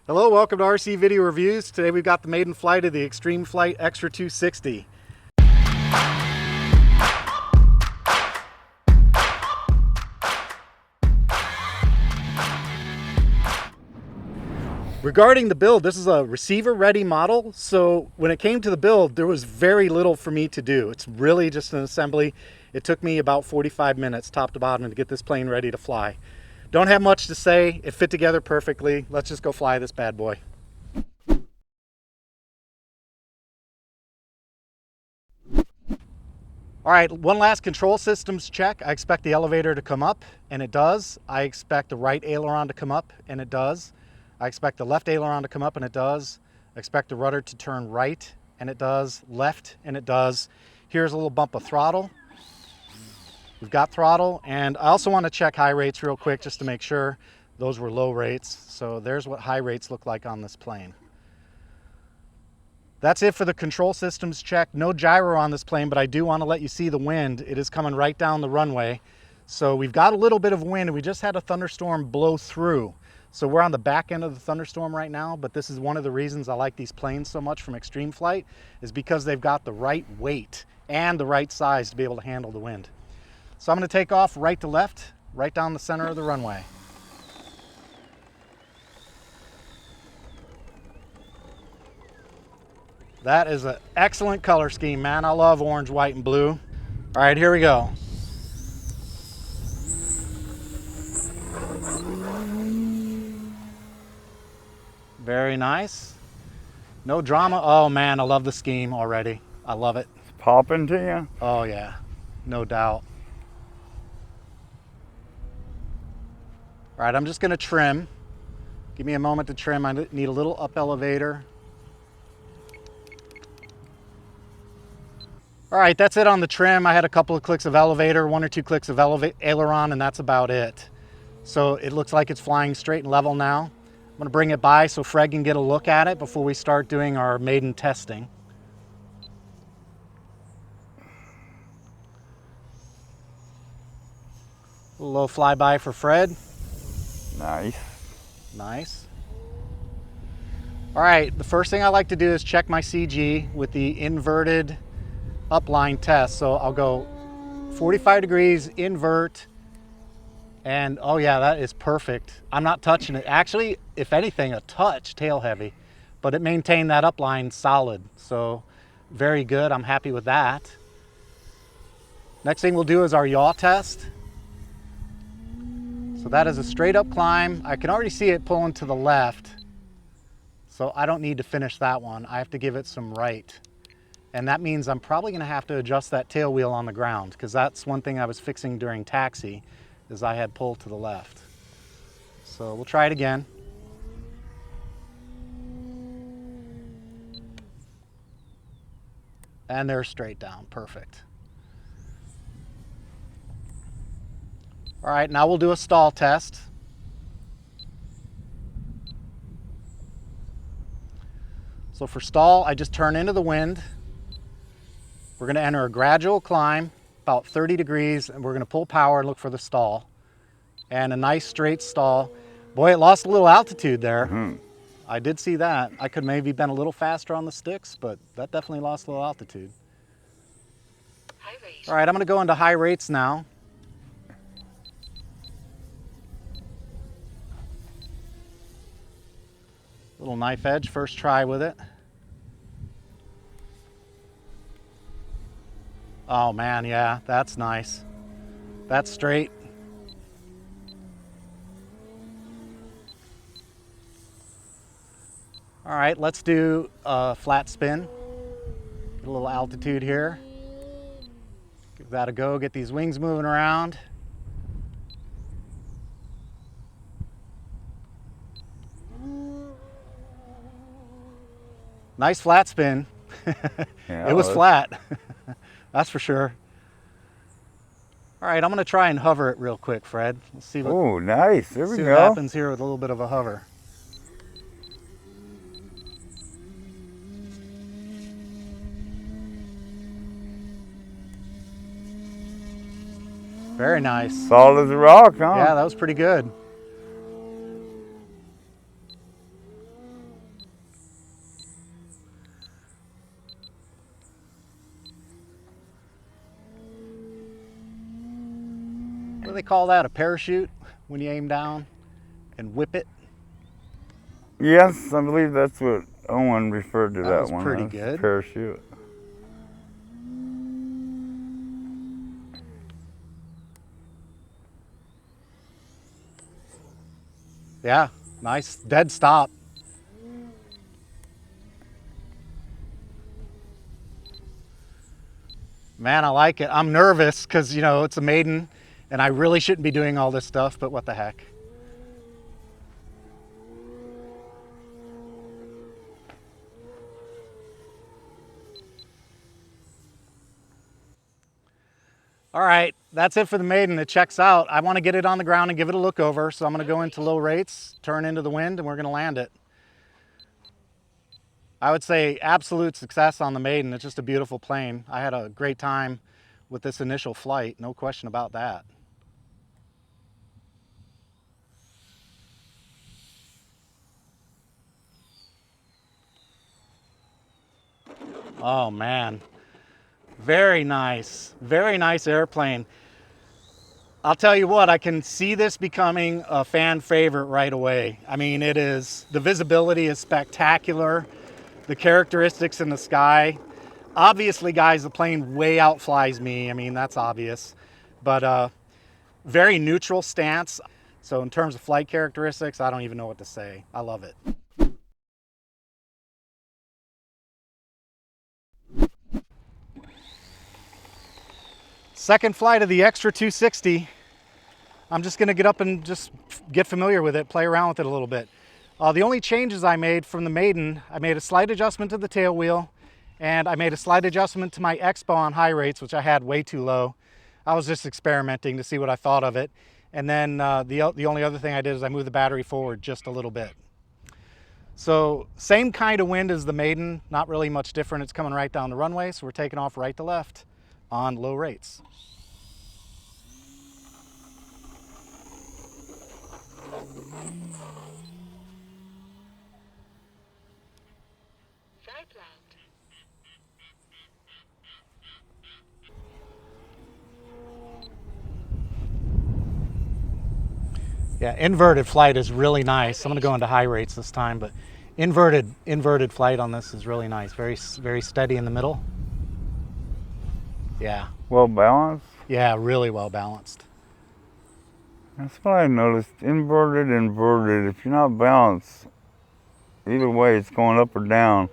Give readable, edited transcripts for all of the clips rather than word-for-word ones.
Hello, welcome to RC Video Reviews. Today we've got the maiden flight of the ExtremeFlight Extra 260. Regarding the build, this is a receiver-ready model, so when it came to the build, there was very little for me to do. It's really just an assembly. It took me about 45 minutes, top to bottom, to get this plane ready to fly. Don't have much to say. It fit together perfectly. Let's just go fly this bad boy. All right, one last control systems check. I expect the elevator to come up, and it does. I expect the right aileron to come up, and it does. I expect the left aileron to come up, and it does. I expect the rudder to turn right, and it does. Left, and it does. Here's a little bump of throttle. We've got throttle, and I also want to check high rates real quick just to make sure those were low rates. So there's what high rates look like on this plane. That's it for the control systems check. No gyro on this plane, but I do want to let you see the wind. It is coming right down the runway. So we've got a little bit of wind, and we just had a thunderstorm blow through. So we're on the back end of the thunderstorm right now, but this is one of the reasons I like these planes so much from ExtremeFlight, is because they've got the right weight and the right size to be able to handle the wind. So I'm going to take off right to left, right down the center of the runway. That is an excellent color scheme, man. I love orange, white, and blue. All right, here we go. Very nice. No drama. Oh man, I love the scheme already. I love it. It's popping to you? Oh yeah, no doubt. All right, I'm just gonna trim. Give me a moment to trim. I need a little up elevator. All right, that's it on the trim. I had a couple of clicks of elevator, one or two clicks of aileron, and that's about it. So it looks like it's flying straight and level now. I'm gonna bring it by so Fred can get a look at it before we start doing our maiden testing. A little low flyby for Fred. Nice. Nice. All right, the first thing I like to do is check my CG with the inverted upline test. So I'll go 45 degrees, invert, and oh yeah, that is perfect. I'm not touching it. Actually, if anything, a touch tail heavy, but it maintained that upline solid. So very good, I'm happy with that. Next thing we'll do is our yaw test. So that is a straight up climb. I can already see it pulling to the left. So I don't need to finish that one. I have to give it some right. And that means I'm probably gonna have to adjust that tail wheel on the ground, because that's one thing I was fixing during taxi, is I had pulled to the left. So we'll try it again. And they're straight down, perfect. All right, now we'll do a stall test. So for stall, I just turn into the wind. We're gonna enter a gradual climb, about 30 degrees, and we're gonna pull power and look for the stall. And a nice straight stall. Boy, it lost a little altitude there. Mm-hmm. I did see that. I could maybe been a little faster on the sticks, but that definitely lost a little altitude. High rate. All right, I'm gonna go into high rates now. Little knife edge, first try with it. Oh man, yeah, that's nice. That's straight. All right, let's do a flat spin. Get a little altitude here. Give that a go, get these wings moving around. Nice flat spin. Yeah, it was flat. That's for sure. All right, I'm gonna try and hover it real quick, Fred. Let's see what, Oh, nice. There we see go. what happens here with a little bit of a hover. Very nice. Solid as a rock, huh? Yeah, that was pretty good. they call that? A parachute when you aim down and whip it? Yes, I believe that's what Owen referred to that was one pretty as, good. parachute. Yeah, nice dead stop. Man, I like it. I'm nervous because, you know, it's a Maiden and I really shouldn't be doing all this stuff, but what the heck. All right, that's it for the Maiden. It checks out. I want to get it on the ground and give it a look over, so I'm going to go into low rates, turn into the wind, and we're going to land it. I would say absolute success on the Maiden. It's just a beautiful plane. I had a great time with this initial flight, no question about that. Oh man, very nice airplane. I'll tell you what, I can see this becoming a fan favorite right away. I mean, the visibility is spectacular. The characteristics in the sky. Obviously, guys, the plane way outflies me. I mean, that's obvious. But very neutral stance. So in terms of flight characteristics, I don't even know what to say. I love it. Second flight of the Extra 260. I'm just gonna get up and just get familiar with it, play around with it a little bit. The only changes I made from the Maiden, I made a slight adjustment to the tail wheel, and I made a slight adjustment to my expo on high rates, which I had way too low. I was just experimenting to see what I thought of it. And then the only other thing I did is I moved the battery forward just a little bit. So same kind of wind as the Maiden, not really much different. It's coming right down the runway, so we're taking off right to left on low rates. Flight land. Yeah, inverted flight is really nice. I'm gonna go into high rates this time, but inverted flight on this is really nice. Very steady in the middle. Yeah. Well balanced. Yeah, really well balanced. That's what I noticed. Inverted. If you're not balanced, either way, it's going up or down.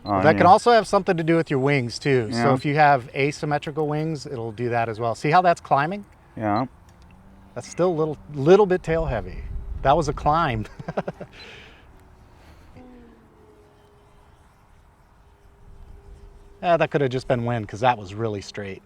That can also have something to do with your wings too. Yeah. So if you have asymmetrical wings, it'll do that as well. See how that's climbing? Yeah. That's still a little bit tail heavy. That was a climb. That could have just been wind because that was really straight.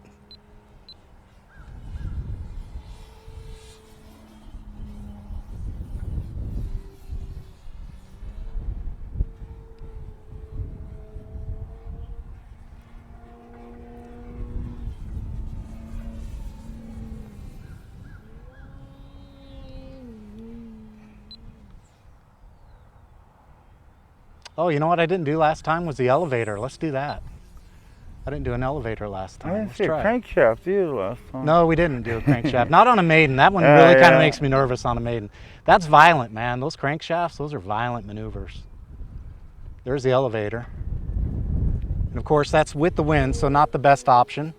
Oh, you know what I didn't do last time was the elevator. Let's do that. I didn't do an elevator last time. I didn't Let's see a try it. crankshaft either last time. No, we didn't do a crankshaft. Not on a Maiden. That one really kind yeah. of makes me nervous on a Maiden. That's violent, man. Those crankshafts, those are violent maneuvers. There's the elevator. And of course, that's with the wind, so not the best option.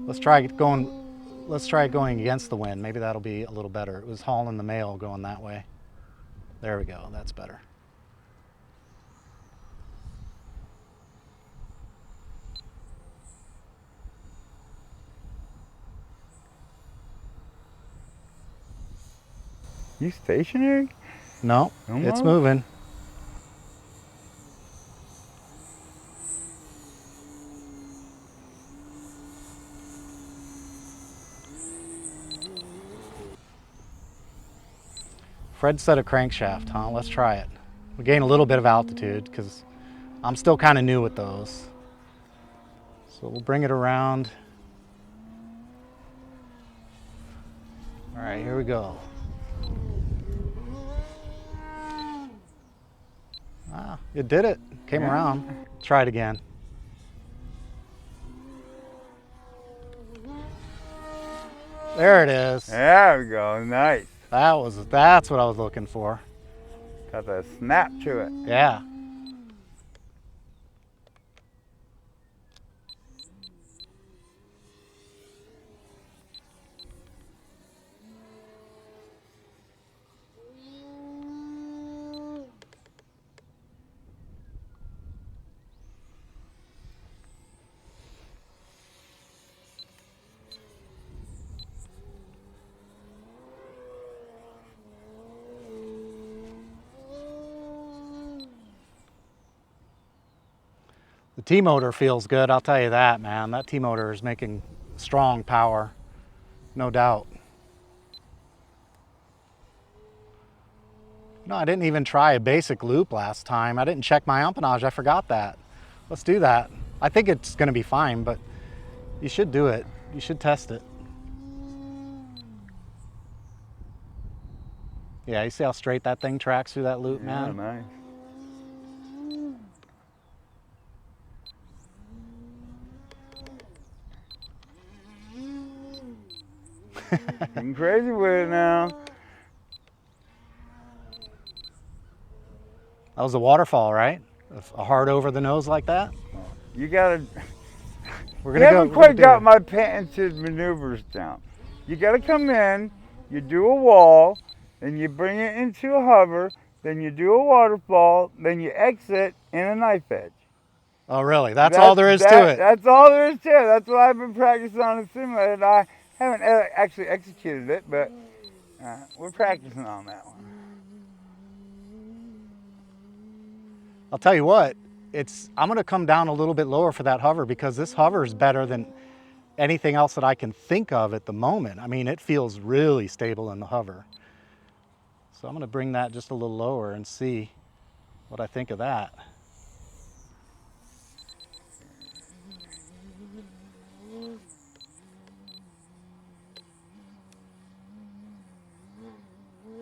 Let's try going against the wind. Maybe that'll be a little better. It was hauling the mail going that way. There we go. That's better. You stationary? No, it's moving. Fred said a crankshaft, huh? Let's try it. We gain a little bit of altitude because I'm still kind of new with those. So we'll bring it around. All right, here we go. Ah, it did it. Came around. Try it again. There it is. There we go, nice. That's what I was looking for. Got that snap to it. Yeah. The T-motor feels good, I'll tell you that, man. That T-motor is making strong power, no doubt. No, I didn't even try a basic loop last time. I didn't check my empennage, I forgot that. Let's do that. I think it's gonna be fine, but you should do it. You should test it. Yeah, you see how straight that thing tracks through that loop, Yeah, man? nice. Getting crazy with it now. That was a waterfall, right? A hard over the nose like that? You gotta. We're You gonna haven't go. quite got my patented maneuvers down. You gotta come in, you do a wall, then you bring it into a hover, then you do a waterfall, then you exit in a knife edge. Oh, really? That's all there is to it. That's all there is to it. That's what I've been practicing on the simulator. I haven't actually executed it, but we're practicing on that one. I'll tell you what, I'm gonna come down a little bit lower for that hover because this hover is better than anything else that I can think of at the moment. I mean, it feels really stable in the hover. So I'm gonna bring that just a little lower and see what I think of that.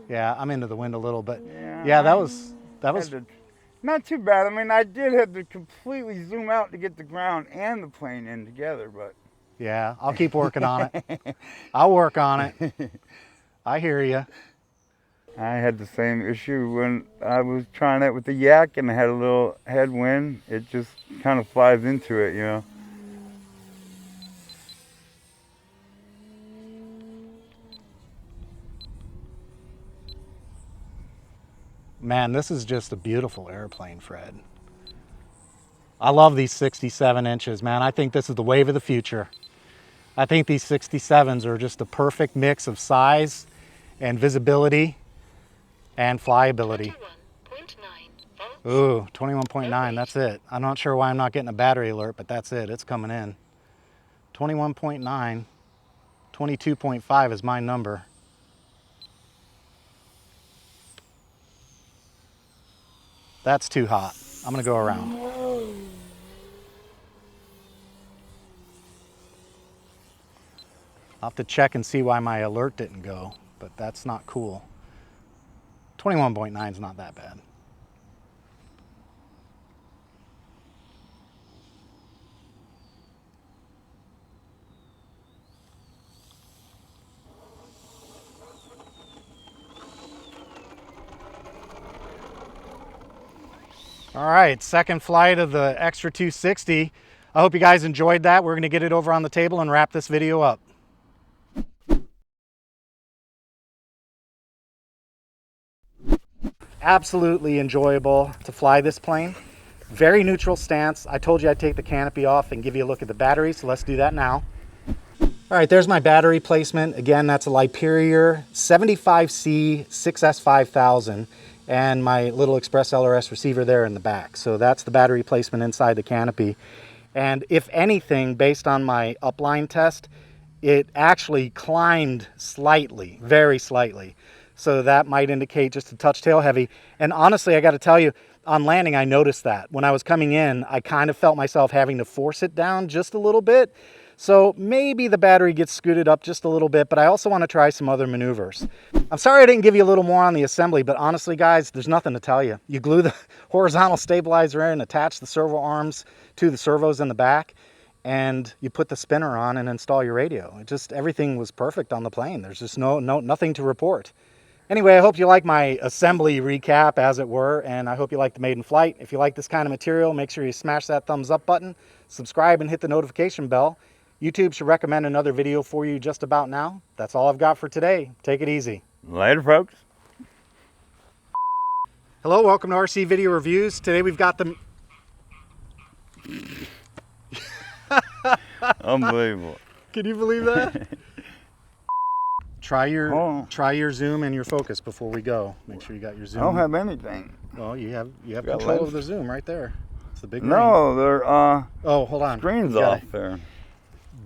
Yeah, I'm into the wind a little, but yeah, that was not too bad. I mean, I did have to completely zoom out to get the ground and the plane in together, but yeah, I'll keep working on it. I'll work on it. I hear you. I had the same issue when I was trying it with the Yak and I had a little headwind. It just kind of flies into it, you know. Man, this is just a beautiful airplane, Fred. I love these 67 inches, man. I think this is the wave of the future. I think these 67s are just a perfect mix of size and visibility and flyability. 21.9 volts. Ooh, 21.9, that's it. I'm not sure why I'm not getting a battery alert, but that's it, it's coming in. 21.9, 22.5 is my number. That's too hot. I'm gonna go around. I'll have to check and see why my alert didn't go, but that's not cool. 21.9 is not that bad. All right, second flight of the Extra 260. I hope you guys enjoyed that. We're gonna get it over on the table and wrap this video up. Absolutely enjoyable to fly this plane. Very neutral stance. I told you I'd take the canopy off and give you a look at the battery, so let's do that now. All right, there's my battery placement. Again, that's a Liperior 75C 6S5000 and my little Express LRS receiver there in the back. So that's the battery placement inside the canopy. And if anything, based on my upline test, it actually climbed slightly, very slightly. So that might indicate just a touch tail heavy. And honestly, I got to tell you, on landing, I noticed that. When I was coming in, I kind of felt myself having to force it down just a little bit. So maybe the battery gets scooted up just a little bit, but I also want to try some other maneuvers. I'm sorry I didn't give you a little more on the assembly, but honestly, guys, there's nothing to tell you. You glue the horizontal stabilizer in, attach the servo arms to the servos in the back, and you put the spinner on and install your radio. It just, everything was perfect on the plane. There's just nothing to report. Anyway, I hope you like my assembly recap, as it were, and I hope you like the Maiden flight. If you like this kind of material, make sure you smash that thumbs up button, subscribe, and hit the notification bell. YouTube should recommend another video for you just about now. That's all I've got for today. Take it easy. Later, folks. Hello, welcome to RC Video Reviews. Today we've got the... Unbelievable. Can you believe that? Try your zoom and your focus before we go. Make sure you got your zoom. I don't have anything. Well, you have Got control lens? of the zoom right there. It's the big No, ring. they're Oh, hold on. screens You off gotta- there.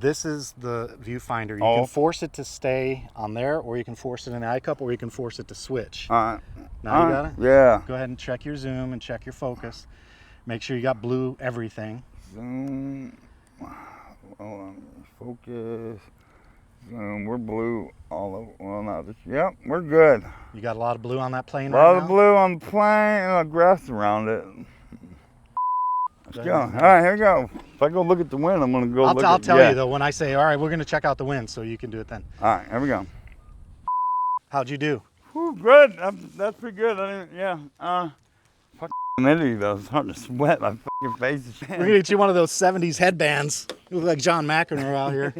This is the viewfinder. You Oh. can force it to stay on there, or you can force it in the eye cup, or you can force it to switch. Now you got it? Yeah. Go ahead and check your zoom and check your focus. Make sure you got blue everything. Zoom. Hold on. Focus. Zoom. We're blue all over. Well, not this. Yep, we're good. You got a lot of blue on that plane A right lot now? of blue on the plane and the grass around it. Let's go. All right, here we go. If I go look at the wind, I'm gonna go look I'll at tell you though when I say, all right, we're gonna check out the wind, so you can do it then. All right, here we go. How'd you do? Whew, good. That's pretty good. Fucking humidity though. It's hard to sweat. My fucking face is. We're gonna get you one of those 70s headbands. You look like John McEnroe out here.